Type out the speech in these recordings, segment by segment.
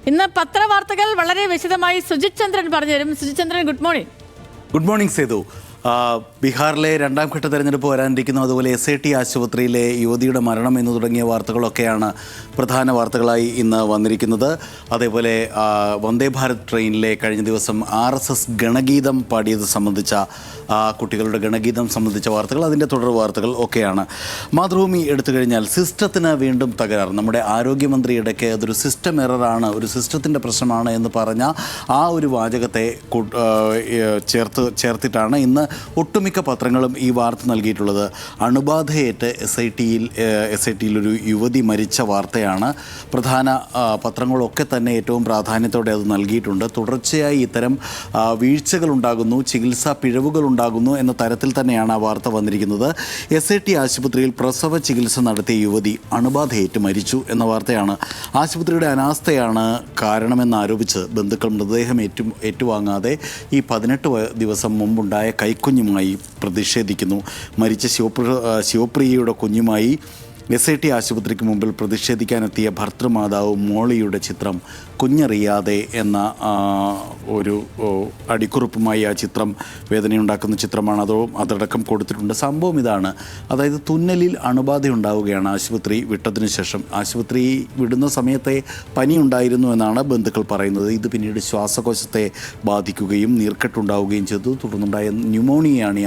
ഇന്ന് പത്രവാർത്തകൾ വളരെ വിശദമായി സുജിത് ചന്ദ്രൻ പറഞ്ഞുതരും. Sujith Chandran, good morning. Good morning Sethu. ബീഹാറിലെ രണ്ടാം ഘട്ട തെരഞ്ഞെടുപ്പ് വരാനിരിക്കുന്നു. അതുപോലെ SIT ആശുപത്രിയിലെ യുവതിയുടെ മരണം എന്ന് തുടങ്ങിയ വാർത്തകളൊക്കെയാണ് പ്രധാന വാർത്തകളായി ഇന്ന് വന്നിരിക്കുന്നത്. അതേപോലെ വന്ദേ ഭാരത് ട്രെയിനിലെ കഴിഞ്ഞ ദിവസം RSS ഗണഗീതം പാടിയത് സംബന്ധിച്ച കുട്ടികളുടെ ഗണഗീതം സംബന്ധിച്ച വാർത്തകൾ, അതിൻ്റെ തുടർ വാർത്തകൾ ഒക്കെയാണ്. മാതൃഭൂമി എടുത്തു കഴിഞ്ഞാൽ സിസ്റ്റത്തിന് വീണ്ടും തകരാർ. നമ്മുടെ ആരോഗ്യമന്ത്രി ഇടയ്ക്ക് അതൊരു സിസ്റ്റം എററാണ്, ഒരു സിസ്റ്റത്തിൻ്റെ പ്രശ്നമാണ് എന്ന് പറഞ്ഞ ആ ഒരു വാചകത്തെ ചേർത്തിട്ടാണ് ഇന്ന് ഒട്ടുമിക്ക പത്രങ്ങളും ഈ വാർത്ത നൽകിയിട്ടുള്ളത്. അണുബാധയേറ്റ് SIT-യിൽ ഒരു യുവതി മരിച്ച വാർത്തയാണ്. പ്രധാന പത്രങ്ങളൊക്കെ തന്നെ ഏറ്റവും പ്രാധാന്യത്തോടെ അത് നൽകിയിട്ടുണ്ട്. തുടർച്ചയായി ഇത്തരം വീഴ്ചകളുണ്ടാകുന്നു, ചികിത്സാ പിഴവുകളുണ്ടാകുന്നു എന്ന തരത്തിൽ തന്നെയാണ് ആ വാർത്ത വന്നിരിക്കുന്നത്. SIT ആശുപത്രിയിൽ പ്രസവ ചികിത്സ നടത്തിയ യുവതി അണുബാധയേറ്റ് മരിച്ചു എന്ന വാർത്തയാണ്. ആശുപത്രിയുടെ അനാസ്ഥയാണ് കാരണമെന്നാരോപിച്ച് ബന്ധുക്കൾ മൃതദേഹം ഏറ്റുവാങ്ങാതെ ഈ 18 ദിവസം മുമ്പുണ്ടായ കൈക്കുഞ്ഞുമായി പ്രതിഷേധിക്കുന്നു. മരിച്ച ശിവപ്രിയയുടെ കുഞ്ഞുമായി SIT ആശുപത്രിക്ക് മുമ്പിൽ പ്രതിഷേധിക്കാനെത്തിയ ഭർത്തൃമാതാവ് മോളിയുടെ ചിത്രം കുഞ്ഞറിയാതെ എന്ന ഒരു അടിക്കുറിപ്പുമായി ആ ചിത്രം വേദനയുണ്ടാക്കുന്ന ചിത്രമാണ്. അതടക്കം കൊടുത്തിട്ടുണ്ട്. സംഭവം ഇതാണ്, അതായത് തുന്നലിൽ അണുബാധ ഉണ്ടാവുകയാണ് ആശുപത്രി വിട്ടതിനു ശേഷം. ആശുപത്രി വിടുന്ന സമയത്തെ പനി ഉണ്ടായിരുന്നു എന്നാണ് ബന്ധുക്കൾ പറയുന്നത്. ഇത് പിന്നീട് ശ്വാസകോശത്തെ ബാധിക്കുകയും നീർക്കെട്ടുണ്ടാവുകയും ചെയ്തു. തുടർന്നുണ്ടായ ന്യൂമോണിയയാണ് ഈ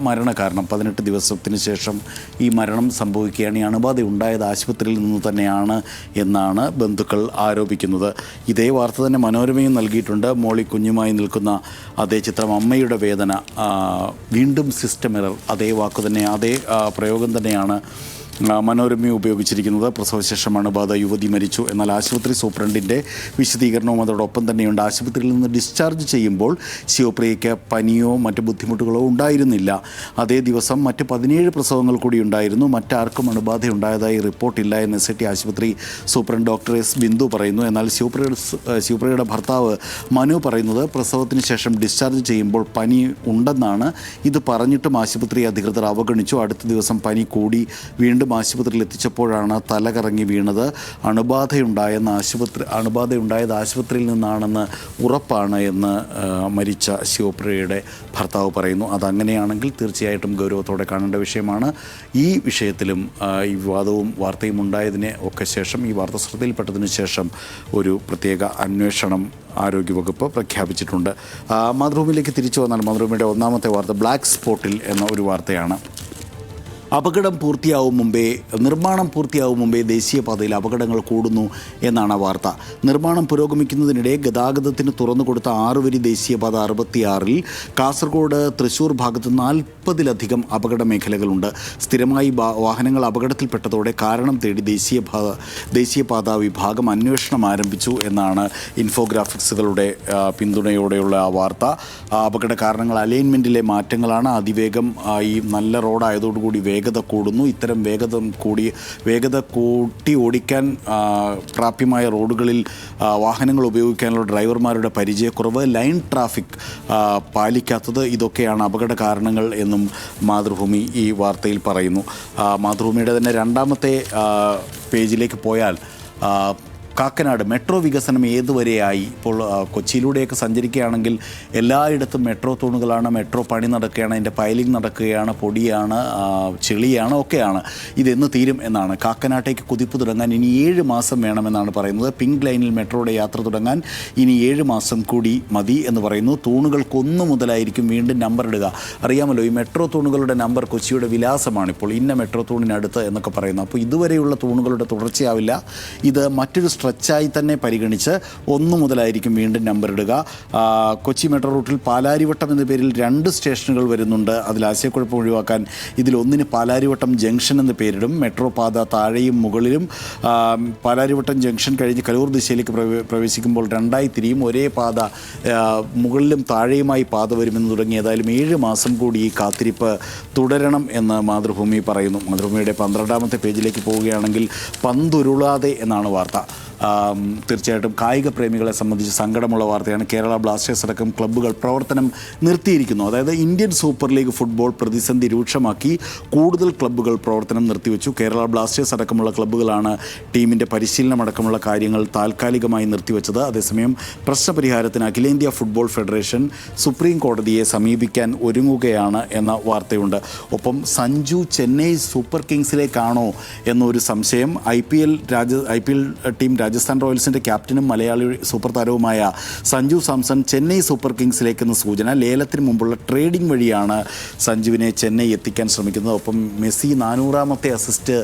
മരണകാരണം. 18 ദിവസത്തിന് ശേഷം ഈ മരണം സംഭവിക്കുകയാണ്. ഈ അണുബാധ ഉണ്ടായത് ആശുപത്രിയിൽ നിന്ന് തന്നെയാണ് എന്നാണ് ബന്ധുക്കൾ ആരോപിക്കുന്നത്. ഇതേ വാർത്ത തന്നെ മനോരമയും നൽകിയിട്ടുണ്ട്. മോളി കുഞ്ഞുമായി നിൽക്കുന്ന അതേ ചിത്രം, അമ്മയുടെ വേദന, വീണ്ടും സിസ്റ്റം എറർ, അതേ വാക്ക് തന്നെ, അതേ പ്രയോഗം തന്നെയാണ് മനോരമ ഉപയോഗിച്ചിരിക്കുന്നത്. പ്രസവശേഷം അണുബാധ, യുവതി മരിച്ചു. എന്നാൽ ആശുപത്രി സൂപ്രണ്ടിൻ്റെ വിശദീകരണവും അതോടൊപ്പം തന്നെയുണ്ട്. ആശുപത്രിയിൽ നിന്ന് ഡിസ്ചാർജ് ചെയ്യുമ്പോൾ ശിവപ്രിയയ്ക്ക് പനിയോ മറ്റ് ബുദ്ധിമുട്ടുകളോ ഉണ്ടായിരുന്നില്ല. അതേ ദിവസം മറ്റ് 17 പ്രസവങ്ങൾ കൂടി ഉണ്ടായിരുന്നു. മറ്റാർക്കും അണുബാധ ഉണ്ടായതായി റിപ്പോർട്ടില്ല എന്ന് SIT ആശുപത്രി സൂപ്രണ്ട് ഡോക്ടർ S. ബിന്ദു പറയുന്നു. എന്നാൽ ശിവപ്രിയയുടെ ഭർത്താവ് മനു പറയുന്നത് പ്രസവത്തിന് ശേഷം ഡിസ്ചാർജ് ചെയ്യുമ്പോൾ പനി ഉണ്ടെന്നാണ്. ഇത് പറഞ്ഞിട്ടും ആശുപത്രി അധികൃതർ അവഗണിച്ചു. അടുത്ത ദിവസം പനി കൂടി വീണ്ടും ആശുപത്രിയിൽ എത്തിച്ചപ്പോഴാണ് തലകറങ്ങി വീണത്. അണുബാധയുണ്ടായത് ആശുപത്രിയിൽ നിന്നാണെന്ന് ഉറപ്പാണ് എന്ന് മരിച്ച ശിവപ്രിയയുടെ ഭർത്താവ് പറയുന്നു. അതങ്ങനെയാണെങ്കിൽ തീർച്ചയായിട്ടും ഗൗരവത്തോടെ കാണേണ്ട വിഷയമാണ്. ഈ വിഷയത്തിലും ഈ വിവാദവും വാർത്തയും ഉണ്ടായതിനെ ഒക്കെ ശേഷം, ഈ വാർത്ത ശ്രദ്ധയിൽപ്പെട്ടതിന് ശേഷം ഒരു പ്രത്യേക അന്വേഷണം ആരോഗ്യവകുപ്പ് പ്രഖ്യാപിച്ചിട്ടുണ്ട്. മാതൃഭൂമിയിലേക്ക് തിരിച്ചു വന്നാൽ മാതൃഭൂമിയുടെ ഒന്നാമത്തെ വാർത്ത ബ്ലാക്ക് സ്പോട്ടിൽ എന്ന ഒരു വാർത്തയാണ്. നിർമ്മാണം പൂർത്തിയാവും മുമ്പേ ദേശീയപാതയിൽ അപകടങ്ങൾ കൂടുന്നു എന്നാണ് വാർത്ത. നിർമ്മാണം പുരോഗമിക്കുന്നതിനിടെ ഗതാഗതത്തിന് തുറന്നുകൊടുത്ത 6 വരി ദേശീയപാത 66-ൽ കാസർഗോഡ് തൃശ്ശൂർ ഭാഗത്ത് 40-ലധികം അപകട മേഖലകളുണ്ട്. സ്ഥിരമായി വാഹനങ്ങൾ അപകടത്തിൽപ്പെട്ടതോടെ കാരണം തേടി ദേശീയപാത വിഭാഗം അന്വേഷണം ആരംഭിച്ചു എന്നാണ് ഇൻഫോഗ്രാഫിക്സുകളുടെ പിന്തുണയോടെയുള്ള ആ വാർത്ത. അപകട കാരണങ്ങൾ അലൈൻമെൻറ്റിലെ മാറ്റങ്ങളാണ്. അതിവേഗം ഈ നല്ല റോഡായതോടുകൂടി വേഗത കൂടുന്നു. ഇത്തരം വേഗത കൂട്ടി ഓടിക്കാൻ പ്രാപ്യമായ റോഡുകളിൽ വാഹനങ്ങൾ ഉപയോഗിക്കാനുള്ള ഡ്രൈവർമാരുടെ പരിചയക്കുറവ്, ലൈൻ ട്രാഫിക് പാലിക്കാത്തത്, ഇതൊക്കെയാണ് അപകട കാരണങ്ങൾ എന്നും മാതൃഭൂമി ഈ വാർത്തയിൽ പറയുന്നു. മാതൃഭൂമിയുടെ തന്നെ രണ്ടാമത്തെ പേജിലേക്ക് പോയാൽ കാക്കനാട് മെട്രോ വികസനം ഏതുവരെയായി? ഇപ്പോൾ കൊച്ചിയിലൂടെയൊക്കെ സഞ്ചരിക്കുകയാണെങ്കിൽ എല്ലായിടത്തും മെട്രോ തൂണുകളാണ്, മെട്രോ പണി നടക്കുകയാണ്, അതിൻ്റെ പൈലിംഗ് നടക്കുകയാണ്, പൊടിയാണ്, ചെളിയാണ്, ഒക്കെയാണ്. ഇതെന്ന് തീരും എന്നാണ്. കാക്കനാട്ടേക്ക് കുതിപ്പ് തുടങ്ങാൻ ഇനി 7 മാസം വേണമെന്നാണ് പറയുന്നത്. പിങ്ക് ലൈനിൽ മെട്രോയുടെ യാത്ര തുടങ്ങാൻ ഇനി 7 മാസം കൂടി മതി എന്ന് പറയുന്നു. തൂണുകൾക്ക് 1 മുതലായിരിക്കും വീണ്ടും നമ്പർ ഇടുക. അറിയാമല്ലോ, ഈ മെട്രോ തൂണുകളുടെ നമ്പർ കൊച്ചിയുടെ വിലാസമാണിപ്പോൾ, ഇന്ന മെട്രോ തൂണിനടുത്ത് എന്നൊക്കെ പറയുന്നു. അപ്പോൾ ഇതുവരെയുള്ള തൂണുകളുടെ തുടർച്ചയാവില്ല. ഇത് മറ്റൊരു സ്ട്രെച്ചായി തന്നെ പരിഗണിച്ച് 1 മുതലായിരിക്കും വീണ്ടും നമ്പർ ഇടുക. കൊച്ചി മെട്രോ റൂട്ടിൽ പാലാരിവട്ടം എന്ന പേരിൽ 2 സ്റ്റേഷനുകൾ വരുന്നുണ്ട്. അതിൽ ആശയക്കുഴപ്പം ഒഴിവാക്കാൻ ഇതിലൊന്നിന് പാലാരിവട്ടം ജംഗ്ഷൻ എന്ന് പേരിടും. മെട്രോ പാത താഴെയും മുകളിലും. പാലാരിവട്ടം ജംഗ്ഷൻ കഴിഞ്ഞ് കലൂർ ദിശയിലേക്ക് പ്രവേശിക്കുമ്പോൾ 2ആയി തിരിയും. ഒരേ പാത മുകളിലും താഴെയുമായി പാത വരുമെന്ന് തുടങ്ങി. ഏതായാലും 7 മാസം കൂടി ഈ കാത്തിരിപ്പ് തുടരണം എന്ന് മാതൃഭൂമി പറയുന്നു. മാതൃഭൂമിയുടെ 12ാമത്തെ പേജിലേക്ക് പോവുകയാണെങ്കിൽ പന്തുരുളാതെ എന്നാണ് വാർത്ത. തീർച്ചയായിട്ടും കായിക പ്രേമികളെ സംബന്ധിച്ച് സങ്കടമുള്ള വാർത്തയാണ്. കേരള ബ്ലാസ്റ്റേഴ്സ് അടക്കം ക്ലബ്ബുകൾ പ്രവർത്തനം നിർത്തിയിരിക്കുന്നു. അതായത് ഇന്ത്യൻ സൂപ്പർ ലീഗ് ഫുട്ബോൾ പ്രതിസന്ധി രൂക്ഷമാക്കി കൂടുതൽ ക്ലബ്ബുകൾ പ്രവർത്തനം നിർത്തിവെച്ചു. കേരള ബ്ലാസ്റ്റേഴ്സ് അടക്കമുള്ള ക്ലബ്ബുകളാണ് ടീമിൻ്റെ പരിശീലനം അടക്കമുള്ള കാര്യങ്ങൾ താൽക്കാലികമായി നിർത്തിവെച്ചത്. അതേസമയം പ്രശ്നപരിഹാരത്തിന് അഖിലേന്ത്യാ ഫുട്ബോൾ ഫെഡറേഷൻ സുപ്രീം കോടതിയെ സമീപിക്കാൻ ഒരുങ്ങുകയാണ് എന്ന വാർത്തയുണ്ട്. ഒപ്പം സഞ്ജു ചെന്നൈ സൂപ്പർ കിങ്സിലേക്കാണോ എന്നൊരു സംശയം. I P L team Rajasthan റോയൽസിൻ്റെ ക്യാപ്റ്റനും മലയാളി സൂപ്പർ താരവുമായ സഞ്ജു സാംസൺ ചെന്നൈ സൂപ്പർ കിങ്സിലേക്കെന്ന സൂചന. ലേലത്തിന് മുമ്പുള്ള ട്രേഡിംഗ് വഴിയാണ് സഞ്ജുവിനെ ചെന്നൈ എത്തിക്കാൻ ശ്രമിക്കുന്നത്. ഒപ്പം മെസ്സി 400ാമത്തെ അസിസ്റ്റ്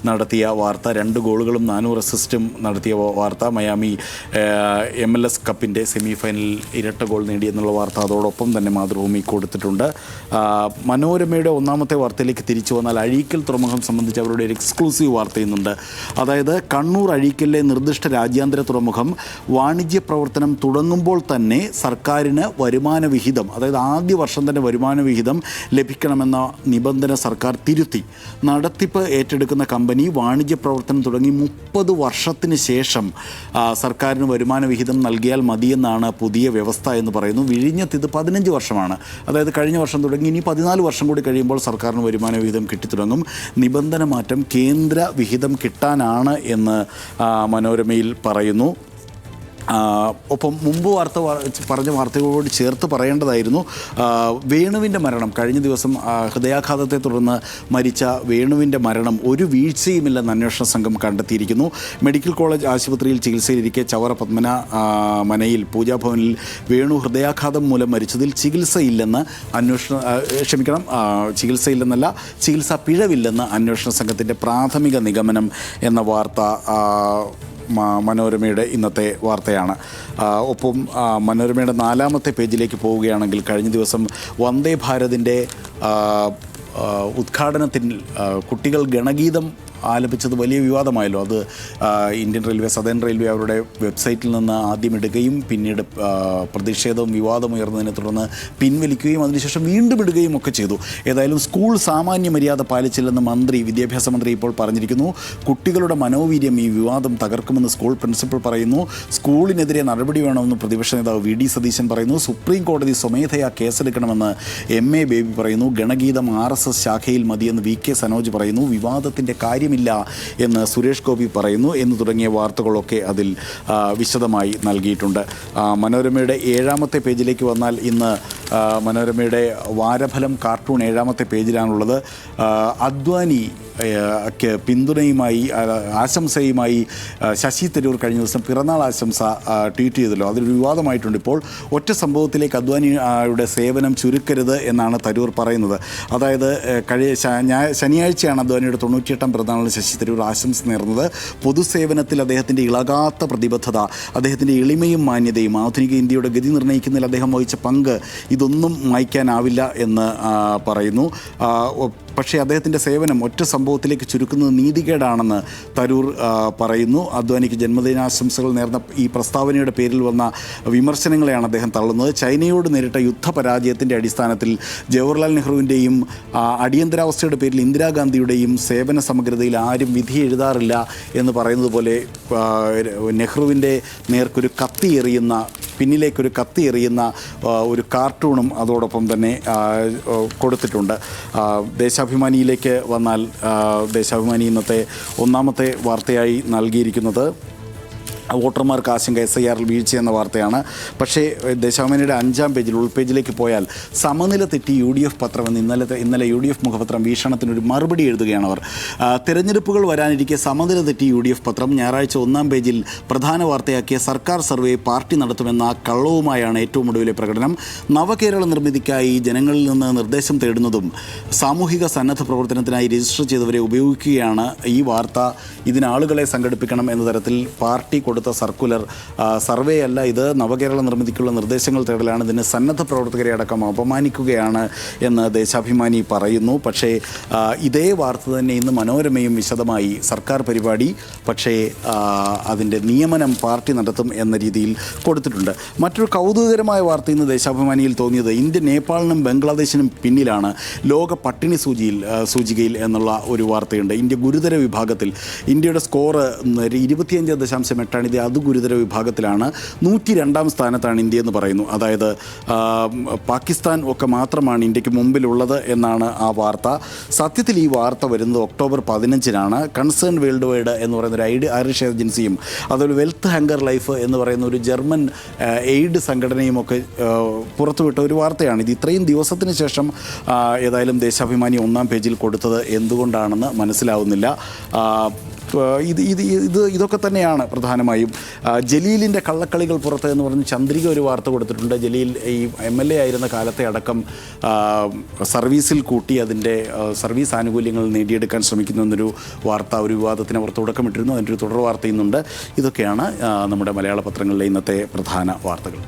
നടത്തിയ വാർത്ത, 2 ഗോളുകളും 400 അസിസ്റ്റും നടത്തിയ വാർത്ത. മയാമി MLS കപ്പിൻ്റെ സെമി ഫൈനലിൽ ഇരട്ട ഗോൾ നേടിയെന്നുള്ള വാർത്ത അതോടൊപ്പം തന്നെ മാതൃഭൂമി കൊടുത്തിട്ടുണ്ട്. മനോരമയുടെ 1ാമത്തെ വാർത്തയിലേക്ക് തിരിച്ചു വന്നാൽ അഴീക്കൽ തുറമുഖം സംബന്ധിച്ച് അവരുടെ ഒരു എക്സ്ക്ലൂസീവ് വാർത്ത ചെയ്യുന്നുണ്ട്. അതായത് കണ്ണൂർ അഴീക്കലിലെ നിർദ്ദിഷ്ട രാജ്യാന്തര തുറമുഖം വാണിജ്യ പ്രവർത്തനം തുടങ്ങുമ്പോൾ തന്നെ സർക്കാരിന് വരുമാന വിഹിതം, അതായത് ആദ്യ വർഷം തന്നെ വരുമാന വിഹിതം ലഭിക്കണമെന്ന നിബന്ധന സർക്കാർ തിരുത്തി. നടത്തിപ്പ് ഏറ്റെടുക്കുന്ന കമ്പനി വാണിജ്യ പ്രവർത്തനം തുടങ്ങി 30 വർഷത്തിന് ശേഷം സർക്കാരിന് വരുമാന വിഹിതം നൽകിയാൽ മതിയെന്നാണ് പുതിയ വ്യവസ്ഥ എന്ന് പറയുന്നു. വിഴിഞ്ഞത്ത് ഇത് 15 വർഷമാണ്. അതായത് കഴിഞ്ഞ വർഷം തുടങ്ങി ഇനി 14 വർഷം കൂടി കഴിയുമ്പോൾ സർക്കാരിന് വരുമാന വിഹിതം കിട്ടിത്തുടങ്ങും. നിബന്ധന മാറ്റം കേന്ദ്ര വിഹിതം കിട്ടാനാണ് എന്ന് മനോരമയിൽ പറയുന്നു. ഒപ്പം മുമ്പ് പറഞ്ഞ വാർത്തകളോട് ചേർത്ത് പറയേണ്ടതായിരുന്നു, വേണുവിൻ്റെ മരണം, കഴിഞ്ഞ ദിവസം ഹൃദയാഘാതത്തെ തുടർന്ന് മരിച്ച വേണുവിൻ്റെ മരണം ഒരു വീഴ്ചയുമില്ലെന്ന് അന്വേഷണ സംഘം കണ്ടെത്തിയിരിക്കുന്നു. മെഡിക്കൽ കോളേജ് ആശുപത്രിയിൽ ചികിത്സയിലിരിക്കെ ചവറ പത്മന മനയിൽ പൂജാഭവനിൽ വേണു ഹൃദയാഘാതം മൂലം മരിച്ചതിൽ ചികിത്സയില്ലെന്നല്ല, ചികിത്സാ പിഴവില്ലെന്ന് അന്വേഷണ സംഘത്തിൻ്റെ പ്രാഥമിക നിഗമനം എന്ന വാർത്ത മനോരമയുടെ ഇന്നത്തെ വാർത്തയാണ്. ഒപ്പം മനോരമയുടെ 4ാമത്തെ പേജിലേക്ക് പോവുകയാണെങ്കിൽ കഴിഞ്ഞ ദിവസം വന്ദേ ഭാരതിൻ്റെ ഉദ്ഘാടനത്തിൽ കുട്ടികൾ ഗണഗീതം ആലപിച്ചത് വലിയ വിവാദമായല്ലോ. അത് ഇന്ത്യൻ റെയിൽവേ, സദേൺ റെയിൽവേ അവരുടെ വെബ്സൈറ്റിൽ നിന്ന് ആദ്യം ഇടുകയും പിന്നീട് പ്രതിഷേധവും വിവാദം ഉയർന്നതിനെ തുടർന്ന് പിൻവലിക്കുകയും അതിനുശേഷം വീണ്ടും ഇടുകയും ഒക്കെ ചെയ്തു. ഏതായാലും സ്കൂൾ സാമാന്യ മര്യാദ പാലിച്ചില്ലെന്ന് വിദ്യാഭ്യാസ മന്ത്രി ഇപ്പോൾ പറഞ്ഞിരിക്കുന്നു. കുട്ടികളുടെ മനോവീര്യം ഈ വിവാദം തകർക്കുമെന്ന് സ്കൂൾ പ്രിൻസിപ്പൽ പറയുന്നു. സ്കൂളിനെതിരെ നടപടി വേണമെന്ന് പ്രതിപക്ഷ നേതാവ് VD സതീശൻ പറയുന്നു. സുപ്രീം കോടതി സ്വമേധയാ കേസെടുക്കണമെന്ന് MA ബേബി പറയുന്നു. ഗണഗീതം RSS ശാഖയിൽ മതിയെന്ന് VK സനോജ് പറയുന്നു. വിവാദത്തിൻ്റെ കാര്യമില്ല എന്ന് സുരേഷ് ഗോപി പറയുന്നു എന്ന് തുടങ്ങിയ വാർത്തകളൊക്കെ അതിൽ വിശദമായി നൽകിയിട്ടുണ്ട്. മനോരമയുടെ 7ാമത്തെ പേജിലേക്ക് വന്നാൽ ഇന്ന് മനോരമയുടെ വാരഫലം കാർട്ടൂൺ 7ാമത്തെ പേജിലാണുള്ളത്. അദ്വാനി പിന്തുണയുമായി ആശംസയുമായി ശശി തരൂർ കഴിഞ്ഞ ദിവസം പിറന്നാൾ ആശംസ ട്വീറ്റ് ചെയ്തല്ലോ. അതൊരു വിവാദമായിട്ടുണ്ട്. ഇപ്പോൾ ഒറ്റ സംഭവത്തിലേക്ക് അദ്വാനിയുടെ സേവനം ചുരുക്കരുത് എന്നാണ് തരൂർ പറയുന്നത്. അതായത് ശനിയാഴ്ചയാണ് അദ്വാനിയുടെ 98ാം പിറന്നാളിന് ശശി തരൂർ ആശംസ നേർന്നത്. പൊതുസേവനത്തിൽ അദ്ദേഹത്തിൻ്റെ ഇളകാത്ത പ്രതിബദ്ധത, അദ്ദേഹത്തിൻ്റെ എളിമയും മാന്യതയും, ആധുനിക ഇന്ത്യയുടെ ഗതി നിർണ്ണയിക്കുന്നതിൽ അദ്ദേഹം വഹിച്ച പങ്ക്, ഇതൊന്നും മായ്ക്കാനാവില്ല എന്ന് പറയുന്നു. പക്ഷേ അദ്ദേഹത്തിൻ്റെ സേവനം ഒറ്റ സംഭവത്തിലേക്ക് ചുരുക്കുന്നത് നീതികേടാണെന്ന് തരൂർ പറയുന്നു. അദ്വാനിക്ക് ജന്മദിനാശംസകൾ നേർന്ന ഈ പ്രസ്താവനയുടെ പേരിൽ വന്ന വിമർശനങ്ങളെയാണ് അദ്ദേഹം തള്ളുന്നത്. ചൈനയോട് നേരിട്ട യുദ്ധപരാജയത്തിൻ്റെ അടിസ്ഥാനത്തിൽ ജവഹർലാൽ നെഹ്റുവിൻ്റെയും അടിയന്തരാവസ്ഥയുടെ പേരിൽ ഇന്ദിരാഗാന്ധിയുടെയും സേവന സമഗ്രതയിൽ ആരും വിധി എഴുതാറില്ല എന്ന് പറയുന്നത് പോലെ നെഹ്റുവിൻ്റെ നേർക്കൊരു പിന്നിലേക്കൊരു കത്തി എറിയുന്ന ഒരു കാർട്ടൂണും അതോടൊപ്പം തന്നെ കൊടുത്തിട്ടുണ്ട്. ദേശാഭിമാനിയിലേക്ക് വന്നാൽ ദേശാഭിമാനി ഇന്നത്തെ 1ാമത്തെ വാർത്തയായി നൽകിയിരിക്കുന്നത് വോട്ടർമാർക്ക് ആശങ്ക SIR വീഴ്ച എന്ന വാർത്തയാണ്. പക്ഷേ ദേശാഭിമാനിയുടെ 5ാം പേജിൽ ഉൾപേജിലേക്ക് പോയാൽ സമനില തെറ്റി UDF പത്രം എന്ന് ഇന്നലെ UDF മുഖപത്രം വീക്ഷണത്തിനൊരു മറുപടി എഴുതുകയാണ് അവർ. തെരഞ്ഞെടുപ്പുകൾ വരാനിരിക്കെ സമനില തെറ്റി UDF പത്രം ഞായറാഴ്ച 1ാം പേജിൽ പ്രധാന വാർത്തയാക്കിയ സർക്കാർ സർവേ പാർട്ടി നടത്തുമെന്ന കള്ളവുമായാണ് ഏറ്റവും ഒടുവിലെ പ്രകടനം. നവകേരള നിർമ്മിതിക്കായി ജനങ്ങളിൽ നിന്ന് നിർദ്ദേശം തേടുന്നതും സാമൂഹിക സന്നദ്ധ പ്രവർത്തനത്തിനായി രജിസ്റ്റർ ചെയ്തവരെ ഉപയോഗിക്കുകയാണ് ഈ വാർത്ത. ഇതിനാളുകളെ സംഘടിപ്പിക്കണം എന്ന തരത്തിൽ പാർട്ടി കൊടുത്ത സർക്കുലർ സർവേ അല്ല, ഇത് നവകേരള നിർമ്മിതിക്കുള്ള നിർദ്ദേശങ്ങൾ തേടലാണ്, ഇതിന് സന്നദ്ധ പ്രവർത്തകരെ അടക്കം അപമാനിക്കുകയാണ് എന്ന് ദേശാഭിമാനി പറയുന്നു. പക്ഷേ ഇതേ വാർത്ത തന്നെ ഇന്ന് മനോരമയും വിശദമായി സർക്കാർ പരിപാടി, പക്ഷേ അതിൻ്റെ നിയമനം പാർട്ടി നടത്തും എന്ന രീതിയിൽ കൊടുത്തിട്ടുണ്ട്. മറ്റൊരു കൗതുകകരമായ വാർത്ത ഇന്ന് ദേശാഭിമാനിയിൽ തോന്നിയത് ഇന്ത്യ നേപ്പാളിനും ബംഗ്ലാദേശിനും പിന്നിലാണ് ലോക പട്ടിണി സൂചികയിൽ എന്നുള്ള ഒരു വാർത്തയുണ്ട്. ഇന്ത്യ ഗുരുതര വിഭാഗത്തിൽ, ഇന്ത്യയുടെ സ്കോർ 25.8 ഇത് അതിഗുരുതര വിഭാഗത്തിലാണ്. 102-ാം സ്ഥാനത്താണ് ഇന്ത്യ എന്ന് പറയുന്നു. അതായത് പാകിസ്ഥാൻ ഒക്കെ മാത്രമാണ് ഇന്ത്യക്ക് മുമ്പിലുള്ളത് എന്നാണ് ആ വാർത്ത. സത്യത്തിൽ ഈ വാർത്ത വരുന്നത് ഒക്ടോബർ 15-നാണ്. കൺസേൺ വേൾഡ് വൈഡ് എന്ന് പറയുന്ന ഒരു ഐറിഷ് ഏജൻസിയും അതുപോലെ വെൽത്ത് ഹങ്കർ ലൈഫ് എന്ന് പറയുന്ന ഒരു ജർമ്മൻ എയ്ഡ് സംഘടനയും ഒക്കെ പുറത്തുവിട്ട ഒരു വാർത്തയാണ്. ഇത് ഇത്രയും ദിവസത്തിന് ശേഷം ഏതായാലും ദേശാഭിമാനി 1-ാം പേജിൽ കൊടുത്തത് എന്തുകൊണ്ടാണെന്ന് മനസ്സിലാവുന്നില്ല. ഇതൊക്കെ തന്നെയാണ് പ്രധാനമായും. ജലീലിൻ്റെ കള്ളക്കളികൾ പുറത്ത് എന്ന് പറഞ്ഞ് ചന്ദ്രിക ഒരു വാർത്ത കൊടുത്തിട്ടുണ്ട്. ജലീൽ ഈ MLA ആയിരുന്ന കാലത്തെ അടക്കം സർവീസിൽ കൂട്ടി അതിൻ്റെ സർവീസ് ആനുകൂല്യങ്ങൾ നേടിയെടുക്കാൻ ശ്രമിക്കുന്നു എന്നൊരു വാർത്ത ഒരു വിവാദത്തിന് അവർ തുടക്കമിട്ടിരുന്നു. അതിൻ്റെ ഒരു തുടർ വാർത്ത ഇന്നുണ്ട്. ഇതൊക്കെയാണ് നമ്മുടെ മലയാള പത്രങ്ങളിലെ ഇന്നത്തെ പ്രധാന വാർത്തകൾ.